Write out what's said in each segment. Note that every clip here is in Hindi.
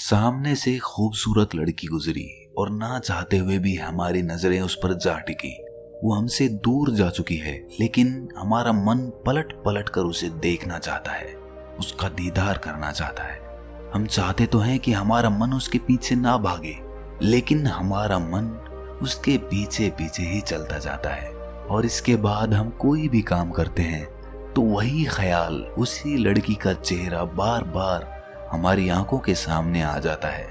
सामने से एक खूबसूरत लड़की गुजरी और ना चाहते हुए भी हमारी नजरें उस पर जा टिकी। वो हमसे दूर जा चुकी है, लेकिन हमारा मन पलट पलट कर उसे देखना चाहता है, उसका दीदार करना चाहता है। हम चाहते तो हैं कि हमारा मन उसके पीछे ना भागे, लेकिन हमारा मन उसके पीछे पीछे ही चलता जाता है। और इसके बाद हम कोई भी काम करते हैं तो वही ख्याल, उसी लड़की का चेहरा बार बार हमारी आंखों के सामने आ जाता है,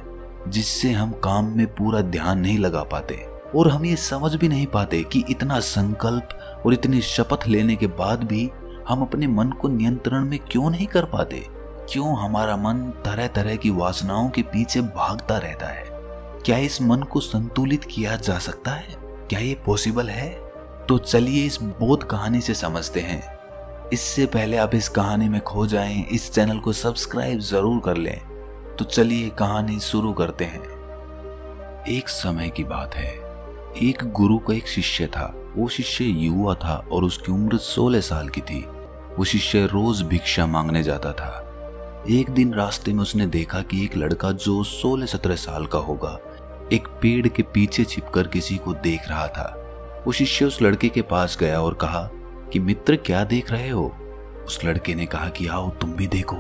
जिससे हम काम में पूरा ध्यान नहीं लगा पाते। और हम ये समझ भी नहीं पाते कि इतना संकल्प और इतनी शपथ लेने के बाद भी हम अपने मन को नियंत्रण में क्यों नहीं कर पाते। क्यों हमारा मन तरह तरह की वासनाओं के पीछे भागता रहता है। क्या इस मन को संतुलित किया जा सकता है? क्या ये पॉसिबल है? तो चलिए इस बोध कहानी से समझते हैं। इससे पहले आप इस कहानी में खो जाएं, इस चैनल को सब्सक्राइब जरूर कर लें। तो चलिए कहानी शुरू करते हैं। एक समय की बात है, एक गुरु का एक शिष्य था। वो शिष्य युवा था और उसकी उम्र 16 साल की थी। वो शिष्य रोज भिक्षा मांगने जाता था। एक दिन रास्ते में उसने देखा कि एक लड़का जो 16-17 साल का होगा, एक पेड़ के पीछे छिपकर किसी को देख रहा था। वो शिष्य उस लड़के के पास गया और कहा कि मित्र, क्या देख रहे हो? उस लड़के ने कहा कि आओ तुम भी देखो,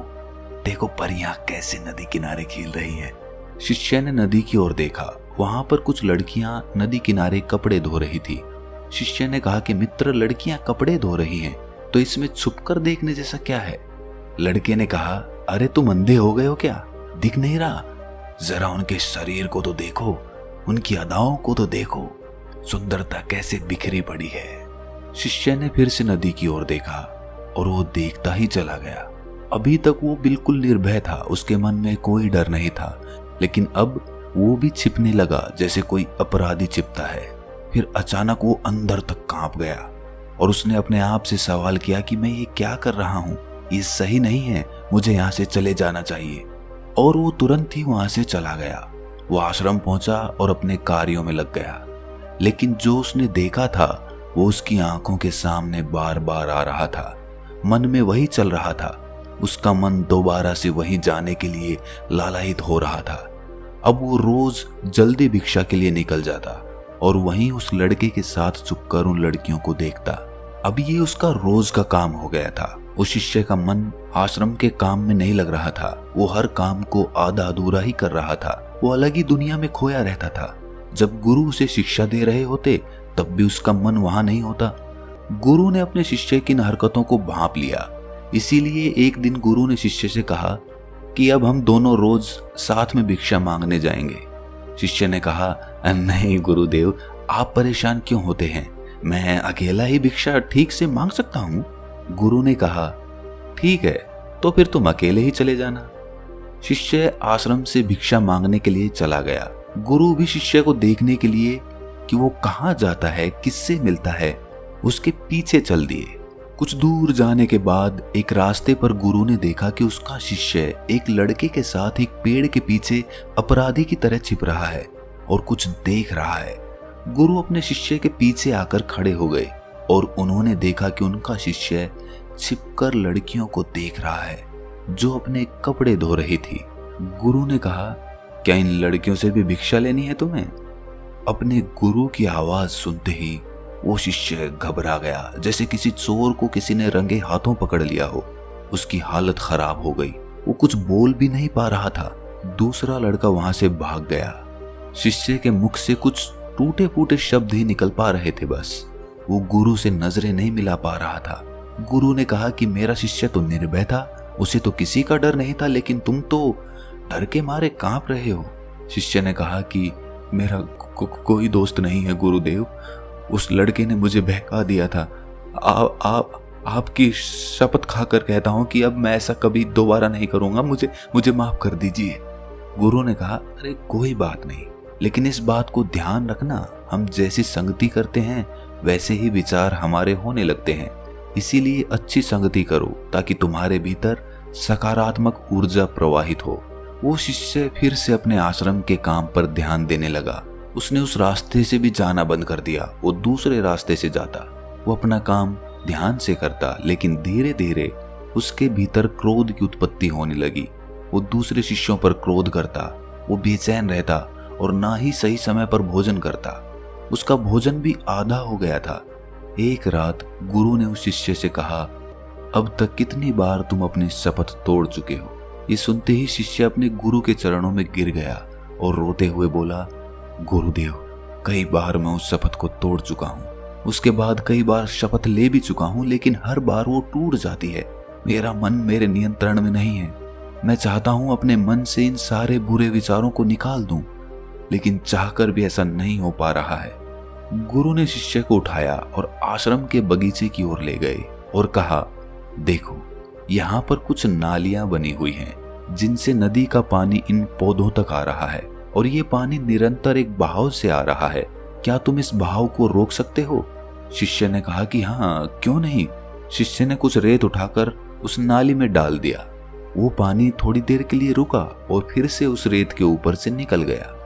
देखो परियां कैसे नदी किनारे खेल रही है। शिष्य ने नदी की ओर देखा। वहां पर कुछ लड़कियां नदी किनारे कपड़े धो रही थी। शिष्य ने कहा कि मित्र, लड़कियां कपड़े धो रही हैं तो इसमें छुपकर देखने जैसा क्या है? लड़के ने कहा, अरे तुम अंधे हो गए हो क्या? दिख नहीं रहा? जरा उनके शरीर को तो देखो, उनकी अदाओं को तो देखो, सुंदरता कैसे बिखरी पड़ी है। शिष्य ने फिर से नदी की ओर देखा और वो देखता ही चला गया। अभी तक वो बिल्कुल निर्भय था, उसके मन में कोई डर नहीं था, लेकिन अब वो भी छिपने लगा जैसे कोई अपराधी छिपता है। फिर अचानक वो अंदर तक कांप गया और उसने अपने आप से सवाल किया कि मैं ये क्या कर रहा हूँ? ये सही नहीं है, मुझे यहाँ से चले जाना चाहिए। और वो तुरंत ही वहां से चला गया। वो आश्रम पहुंचा और अपने कार्यों में लग गया। लेकिन जो उसने देखा था वो उसकी आंखों के सामने बार बार आ रहा था। मन में वही चल रहा था। उसका मन दोबारा से वहीं जाने के लिए लालायित हो रहा था। अब वो रोज जल्दी भिक्षा के लिए निकल जाता और वहीं उस लड़के के साथ छुपकर उन लड़कियों को देखता। अब ये उसका रोज का काम हो गया था। उस शिष्य का मन आश्रम के काम में नहीं लग रहा था। वो हर काम को आधा अधूरा ही कर रहा था। वो अलग ही दुनिया में खोया रहता था। जब गुरु उसे शिक्षा दे रहे होते तब भी उसका मन वहां नहीं होता। गुरु ने अपने शिष्य की इन हरकतों को भांप लिया। इसीलिए एक दिन गुरु ने शिष्य से कहा कि अब हम दोनों रोज साथ में भिक्षा मांगने जाएंगे। शिष्य ने कहा, नहीं गुरुदेव, आप परेशान क्यों होते हैं? मैं अकेला ही भिक्षा ठीक से मांग सकता हूँ। गुरु ने कहा, ठीक है, तो फिर तुम अकेले ही चले जाना। शिष्य आश्रम से भिक्षा मांगने के लिए चला गया। गुरु भी शिष्य को देखने के लिए कि वो कहाँ जाता है, किससे मिलता है, उसके पीछे चल दिए। कुछ दूर जाने के बाद एक रास्ते पर गुरु ने देखा कि उसका शिष्य एक लड़के के साथ एक पेड़ के पीछे अपराधी की तरह छिप रहा है और कुछ देख रहा है। गुरु अपने शिष्य के पीछे आकर खड़े हो गए और उन्होंने देखा कि उनका शिष्य छिपकर लड़कियों को देख रहा है जो अपने कपड़े धो रही थी। गुरु ने कहा, क्या इन लड़कियों से भी भिक्षा लेनी है तुम्हें? अपने गुरु की आवाज सुनते ही वो शिष्य घबरा गया, जैसे किसी चोर को किसी ने रंगे हाथों पकड़ लिया हो। उसकी हालत खराब हो गई। वो कुछ बोल भी नहीं पा रहा था। दूसरा लड़का वहां से भाग गया। शिष्य के मुख से कुछ टूटे फूटे शब्द ही निकल पा रहे थे बस। वो गुरु से नजरें नहीं मिला पा रहा था। गुरु ने कहा कि मेरा शिष्य तो निर्भय था, उसे तो किसी का डर नहीं था, लेकिन तुम तो डर के मारे कांप रहे हो। शिष्य ने कहा कि मेरा कोई दोस्त नहीं है गुरुदेव, उस लड़के ने मुझे बहका दिया था। आपकी शपथ खाकर कहता हूं कि अब मैं ऐसा कभी दोबारा नहीं करूंगा, मुझे माफ कर दीजिए। गुरु ने कहा, अरे कोई बात नहीं, लेकिन इस बात को ध्यान रखना, हम जैसी संगति करते हैं वैसे ही विचार हमारे होने लगते हैं। इसीलिए अच्छी संगति करो ताकि तुम्हारे भीतर सकारात्मक ऊर्जा प्रवाहित हो। वो शिष्य फिर से अपने आश्रम के काम पर ध्यान देने लगा। उसने उस रास्ते से भी जाना बंद कर दिया। वो दूसरे रास्ते से जाता। वो अपना काम ध्यान से करता, लेकिन धीरे धीरे उसके भीतर क्रोध की उत्पत्ति होने लगी। वो दूसरे शिष्यों पर क्रोध करता वो बेचैन रहता और ना ही सही समय पर भोजन करता। उसका भोजन भी आधा हो गया था। एक रात गुरु ने उस शिष्य से कहा, अब तक कितनी बार तुम अपनी शपथ तोड़ चुके हो। ये सुनते ही शिष्य अपने गुरु के चरणों में गिर गया और रोते हुए बोला, गुरुदेव, कई बार मैं उस शपथ को तोड़ चुका हूँ। उसके बाद कई बार शपथ ले भी चुका हूँ, लेकिन हर बार वो टूट जाती है। मेरा मन मेरे नियंत्रण में नहीं है। मैं चाहता हूँ अपने मन से इन सारे बुरे विचारों को निकाल दूं, लेकिन चाहकर भी ऐसा नहीं हो पा रहा है। गुरु ने शिष्य को उठाया और आश्रम के बगीचे की ओर ले गए और कहा, देखो, यहाँ पर कुछ नालियां बनी हुई हैं, जिनसे नदी का पानी इन पौधों तक आ रहा है और ये पानी निरंतर एक बहाव से आ रहा है। क्या तुम इस बहाव को रोक सकते हो? शिष्य ने कहा कि हाँ, क्यों नहीं। शिष्य ने कुछ रेत उठाकर उस नाली में डाल दिया। वो पानी थोड़ी देर के लिए रुका और फिर से उस रेत के ऊपर से निकल गया।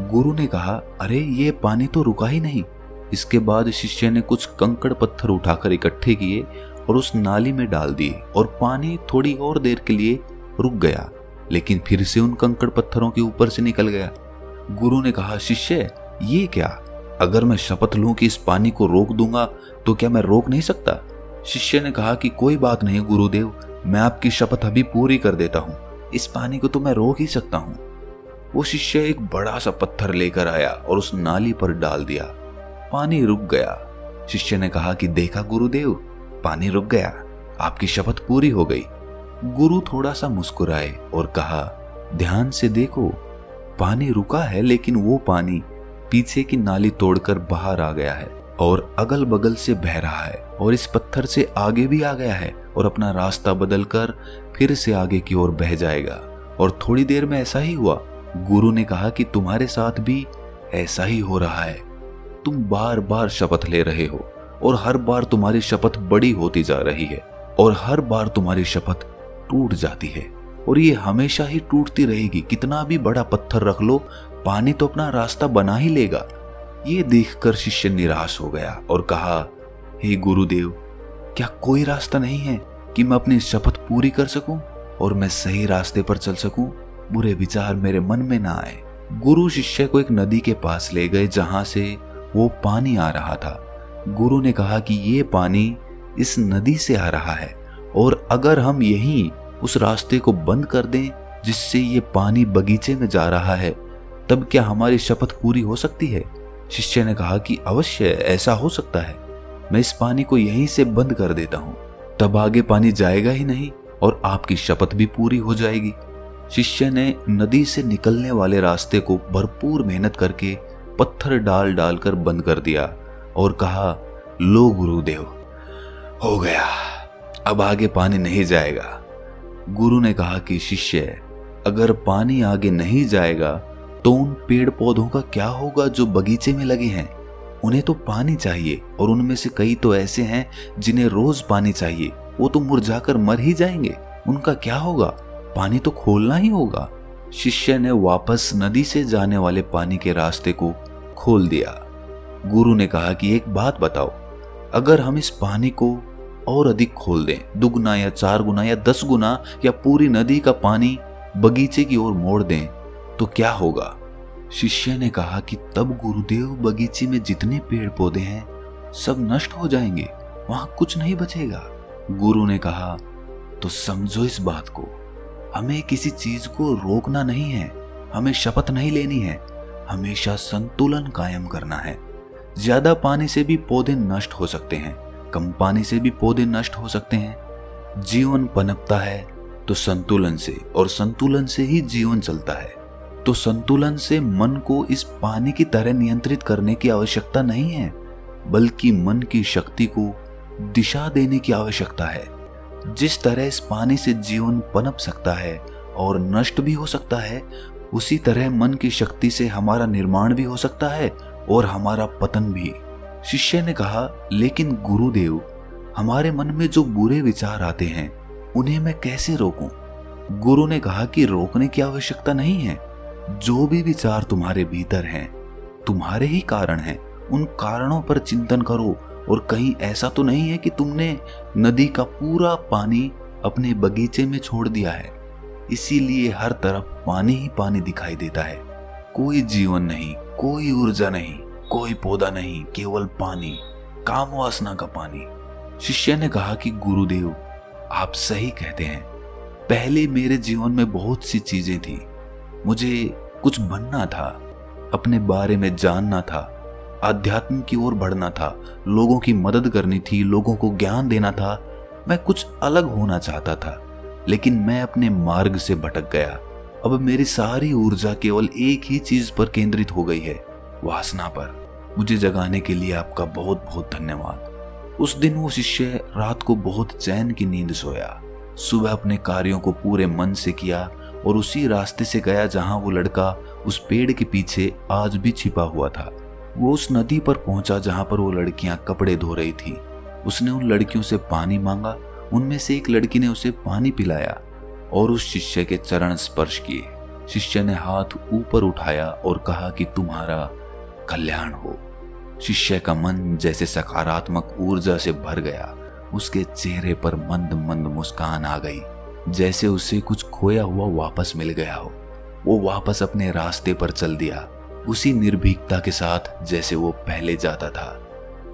गुरु ने कहा, अरे ये पानी तो रुका ही नहीं। इसके बाद शिष्य ने कुछ कंकड़ पत्थर उठाकर इकट्ठे किए और उस नाली में डाल दिए और पानी थोड़ी और देर के लिए रुक गया, लेकिन फिर से उन कंकड़ पत्थरों के ऊपर से निकल गया। गुरु ने कहा, शिष्य, ये क्या? अगर मैं शपथ लूं कि इस पानी को रोक दूंगा तो क्या मैं रोक नहीं सकता? शिष्य ने कहा कि कोई बात नहीं गुरुदेव, मैं आपकी शपथ अभी पूरी कर देता हूँ। इस पानी को तो मैं रोक ही सकता हूँ। वो शिष्य एक बड़ा सा पत्थर लेकर आया और उस नाली पर डाल दिया। पानी रुक गया। शिष्य ने कहा कि देखा गुरुदेव, पानी रुक गया, आपकी शपथ पूरी हो गई। गुरु थोड़ा सा मुस्कुराए और कहा, ध्यान से देखो, पानी रुका है, लेकिन वो पानी पीछे की नाली तोड़कर बाहर आ गया है और अगल बगल से बह रहा है और इस पत्थर से आगे भी आ गया है और अपना रास्ता बदलकर फिर से आगे की ओर बह जाएगा। और थोड़ी देर में ऐसा ही हुआ। गुरु ने कहा कि तुम्हारे साथ भी ऐसा ही हो रहा है। तुम बार बार शपथ ले रहे हो और हर बार तुम्हारी शपथ बड़ी होती जा रही है और हर बार तुम्हारी शपथ टूट जाती है और ये हमेशा ही टूटती रहेगी। कितना भी बड़ा पत्थर रख लो, पानी तो अपना रास्ता बना ही लेगा। ये देखकर शिष्य निराश हो गया और कहा, हे गुरुदेव, क्या कोई रास्ता नहीं है कि मैं अपनी शपथ पूरी कर सकूं और मैं सही रास्ते पर चल सकूं, बुरे विचार मेरे मन में ना आए। गुरु शिष्य को एक नदी के पास ले गए जहां से वो पानी आ रहा था। गुरु ने कहा कि ये पानी इस नदी से आ रहा है और अगर हम यहीं उस रास्ते को बंद कर दें जिससे ये पानी बगीचे में जा रहा है, तब क्या हमारी शपथ पूरी हो सकती है? शिष्य ने कहा कि अवश्य ऐसा हो सकता है। मैं इस पानी को यहीं से बंद कर देता हूँ, तब आगे पानी जाएगा ही नहीं और आपकी शपथ भी पूरी हो जाएगी। शिष्य ने नदी से निकलने वाले रास्ते को भरपूर मेहनत करके पत्थर डाल डालकर बंद कर दिया और कहा, लो गुरुदेव, हो गया, अब आगे पानी नहीं जाएगा। गुरु ने कहा कि शिष्य, अगर पानी आगे नहीं जाएगा तो उन पेड़ पौधों का क्या होगा जो बगीचे में लगे हैं? उन्हें तो पानी चाहिए और उनमें से कई तो ऐसे हैं जिन्हें रोज पानी चाहिए। वो तो मुरझाकर मर ही जाएंगे। उनका क्या होगा? पानी तो खोलना ही होगा। शिष्य ने वापस नदी से जाने वाले पानी के रास्ते को खोल दिया। गुरु ने कहा कि एक बात बताओ, अगर हम इस पानी को और अधिक खोल दें, दुगना या 4 गुना या 10 गुना, या पूरी नदी का पानी बगीचे की ओर मोड़ दें, तो क्या होगा? शिष्य ने कहा कि तब गुरुदेव, बगीचे में जितने पेड़ पौधे हैं सब नष्ट हो जाएंगे, वहां कुछ नहीं बचेगा। गुरु ने कहा, तो समझो इस बात को, हमें किसी चीज को रोकना नहीं है, हमें शपथ नहीं लेनी है, हमेशा संतुलन कायम करना है। ज्यादा पानी से भी पौधे नष्ट हो सकते हैं, कम पानी से भी पौधे नष्ट हो सकते हैं। जीवन पनपता है तो संतुलन से, और संतुलन से ही जीवन चलता है। तो संतुलन से मन को इस पानी की तरह नियंत्रित करने की आवश्यकता नहीं है, बल्कि मन की शक्ति को दिशा देने की आवश्यकता है। जिस तरह इस पानी से जीवन पनप सकता है और नष्ट भी हो सकता है, उसी तरह मन की शक्ति से हमारा निर्माण भी हो सकता है और हमारा पतन भी। शिष्य ने कहा, लेकिन गुरुदेव, हमारे मन में जो बुरे विचार आते हैं उन्हें मैं कैसे रोकूं? गुरु ने कहा कि रोकने की आवश्यकता नहीं है। जो भी विचार तुम्हारे भीतर हैं, तुम्हारे ही कारण हैं। उन कारणों पर चिंतन करो, और कहीं ऐसा तो नहीं है कि तुमने नदी का पूरा पानी अपने बगीचे में छोड़ दिया है। इसीलिए हर तरफ पानी ही पानी दिखाई देता है। कोई जीवन नहीं, कोई ऊर्जा नहीं, कोई पौधा नहीं, केवल पानी, काम वासना का पानी। शिष्य ने कहा कि गुरुदेव, आप सही कहते हैं। पहले मेरे जीवन में बहुत सी चीजें थी। मुझे कुछ बनना था, अपने बारे में जानना था, आध्यात्म की ओर बढ़ना था, लोगों की मदद करनी थी, लोगों को ज्ञान देना था। मैं कुछ अलग होना चाहता था, लेकिन मैं अपने मार्ग से भटक गया। अब मेरी सारी ऊर्जा केवल एक ही चीज पर केंद्रित हो गई है, वासना पर। मुझे जगाने के लिए आपका बहुत बहुत धन्यवाद। उस दिन वो शिष्य रात को बहुत चैन की नींद सोया। सुबह अपने कार्यों को पूरे मन से किया और उसी रास्ते से गया जहां वो लड़का उस पेड़ के पीछे आज भी छिपा हुआ था। वो उस नदी पर पहुंचा जहां पर वो लड़कियां कपड़े धो रही थी। उसने उन लड़कियों से पानी मांगा। उनमें से एक लड़की ने उसे पानी पिलाया और उस शिष्य के चरण स्पर्श किए। शिष्य ने हाथ ऊपर उठाया और कहा कि तुम्हारा कल्याण हो। शिष्य का मन जैसे सकारात्मक ऊर्जा से भर गया। उसके चेहरे पर मंद मंद मुस्कान आ गई, जैसे उसे कुछ खोया हुआ वापस मिल गया हो। वो वापस अपने रास्ते पर चल दिया, उसी निर्भीकता के साथ जैसे वो पहले जाता था।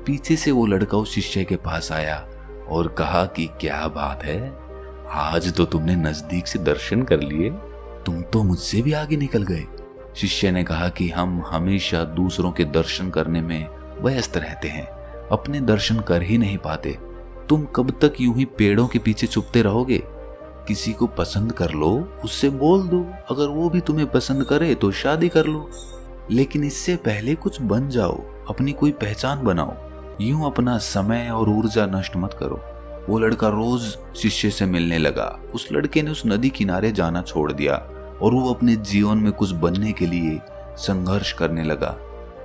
पीछे से वो लड़का उस शिष्य के पास आया और कहा कि क्या बात है, आज तो तुमने नजदीक से दर्शन कर लिए, तुम तो मुझसे भी आगे निकल गए। शिष्य ने कहा कि हम हमेशा दूसरों के दर्शन करने में व्यस्त रहते हैं, अपने दर्शन कर ही नहीं पाते। तुम कब तक यूं ही पेड़ों के पीछे छुपते रहोगे? किसी को पसंद कर लो, उससे बोल दो, अगर वो भी तुम्हें पसंद करे तो शादी कर लो, लेकिन इससे पहले कुछ बन जाओ, अपनी कोई पहचान बनाओ। यूं अपना समय और ऊर्जा नष्ट मत करो। वो लड़का रोज शिष्य से मिलने लगा। उस लड़के ने उस नदी किनारे जाना छोड़ दिया और वो अपने जीवन में कुछ बनने के लिए संघर्ष करने लगा।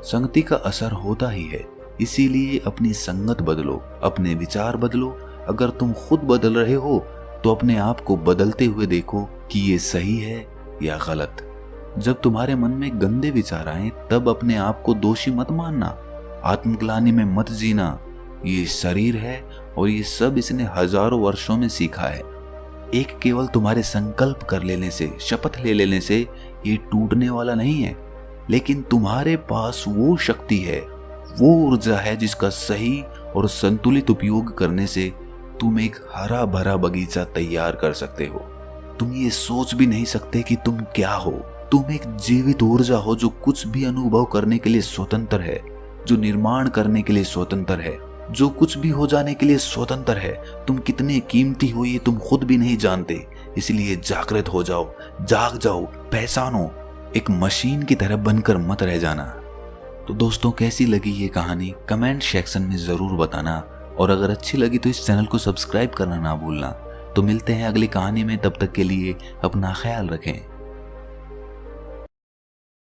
संगति का असर होता ही है, इसीलिए अपनी संगत बदलो, अपने विचार बदलो। अगर तुम खुद बदल रहे हो तो अपने आप को बदलते हुए देखो कि ये सही है या गलत। जब तुम्हारे मन में गंदे विचार आए तब अपने आप को दोषी मत मानना, आत्मग्लानि में मत जीना। ये शरीर है और ये सब इसने हजारों वर्षों में सीखा है। एक केवल तुम्हारे संकल्प कर लेने से, शपथ ले लेने से ये टूटने वाला नहीं है, लेकिन तुम्हारे पास वो शक्ति है, वो ऊर्जा है जिसका सही और संतुलित उपयोग करने से तुम एक हरा भरा बगीचा तैयार कर सकते हो। तुम ये सोच भी नहीं सकते कि तुम क्या हो। तुम एक जीवित ऊर्जा हो जो कुछ भी अनुभव करने के लिए स्वतंत्र है, जो निर्माण करने के लिए स्वतंत्र है, जो कुछ भी हो जाने के लिए स्वतंत्र है। तुम कितने कीमती हो ये तुम खुद भी नहीं जानते, इसलिए जागृत हो जाओ, जाग जाओ, पहचानो। एक मशीन की तरह बनकर मत रह जाना। तो दोस्तों, कैसी लगी ये कहानी कमेंट सेक्शन में जरूर बताना, और अगर अच्छी लगी तो इस चैनल को सब्सक्राइब करना ना भूलना। तो मिलते हैं अगली कहानी में, तब तक के लिए अपना ख्याल रखें।